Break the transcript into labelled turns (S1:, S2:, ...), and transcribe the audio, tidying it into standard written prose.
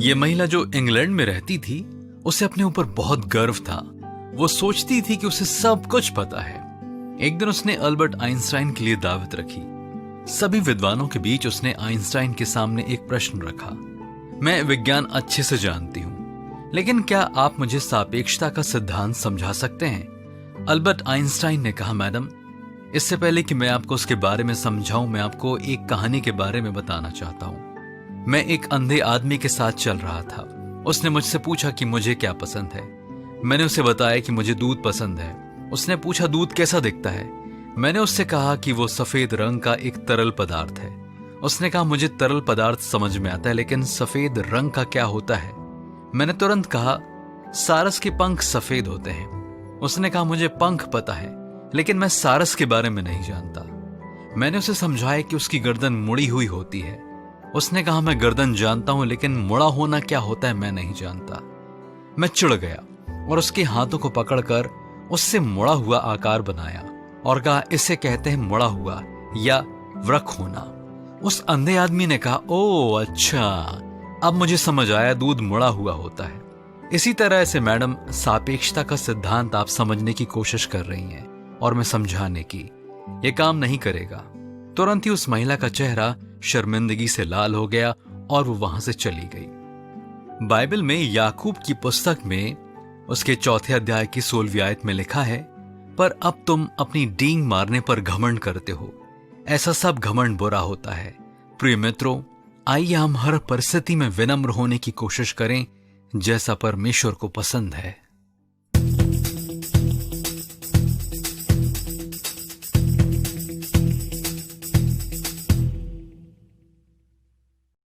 S1: ये महिला जो इंग्लैंड में रहती थी, उसे अपने ऊपर बहुत गर्व था। वो सोचती थी कि उसे सब कुछ पता है। एक दिन उसने अल्बर्ट आइंस्टाइन के लिए दावत रखी। सभी विद्वानों के बीच उसने आइंस्टाइन के सामने एक प्रश्न रखा। मैं विज्ञान अच्छे से जानती हूं, लेकिन क्या आप मुझे सापेक्षता का सिद्धांत समझा सकते हैं? अल्बर्ट आइंस्टाइन ने कहा, मैडम, इससे पहले कि मैं आपको उसके बारे में समझाऊं, मैं आपको एक कहानी के बारे में बताना चाहता हूं। मैं एक अंधे आदमी के साथ चल रहा था। उसने मुझसे पूछा कि मुझे क्या पसंद है। मैंने उसे बताया कि मुझे दूध पसंद है। उसने पूछा, दूध कैसा दिखता है? मैंने उससे कहा कि वो सफेद रंग का एक तरल पदार्थ है। उसने कहा, मुझे तरल पदार्थ समझ में आता है, लेकिन सफेद रंग का क्या होता है? मैंने तुरंत कहा, सारस के पंख सफेद होते हैं। उसने कहा, मुझे पंख पता है, लेकिन मैं सारस के बारे में नहीं जानता। मैंने उसे समझाया कि उसकी गर्दन मुड़ी हुई होती है। उसने कहा, मैं गर्दन जानता हूं, लेकिन मुड़ा होना क्या होता है मैं नहीं जानता। मैं चिढ़ गया और उसके हाथों को पकड़कर उससे मुड़ा हुआ आकार बनाया और कहा, इसे कहते हैं मुड़ा हुआ या वृक होना। उस अंधे आदमी ने कहा, ओह अच्छा, अब मुझे समझ आया, दूध मुड़ा हुआ होता है। इसी तरह से मैडम, सापेक्षता का सिद्धांत आप समझने की कोशिश कर रही हैं और मैं समझाने की। यह काम नहीं करेगा। तुरंत ही उस महिला का चेहरा शर्मिंदगी से लाल हो गया और वो वहां से चली गई। बाइबल में याकूब की पुस्तक में उसके 4 अध्याय की 16वीं आयत में लिखा है, पर अब तुम अपनी डींग मारने पर घमंड करते हो। ऐसा सब घमंड बुरा होता है। प्रिय मित्रों, आइए हम हर परिस्थिति में विनम्र होने की कोशिश करें, जैसा परमेश्वर को पसंद है।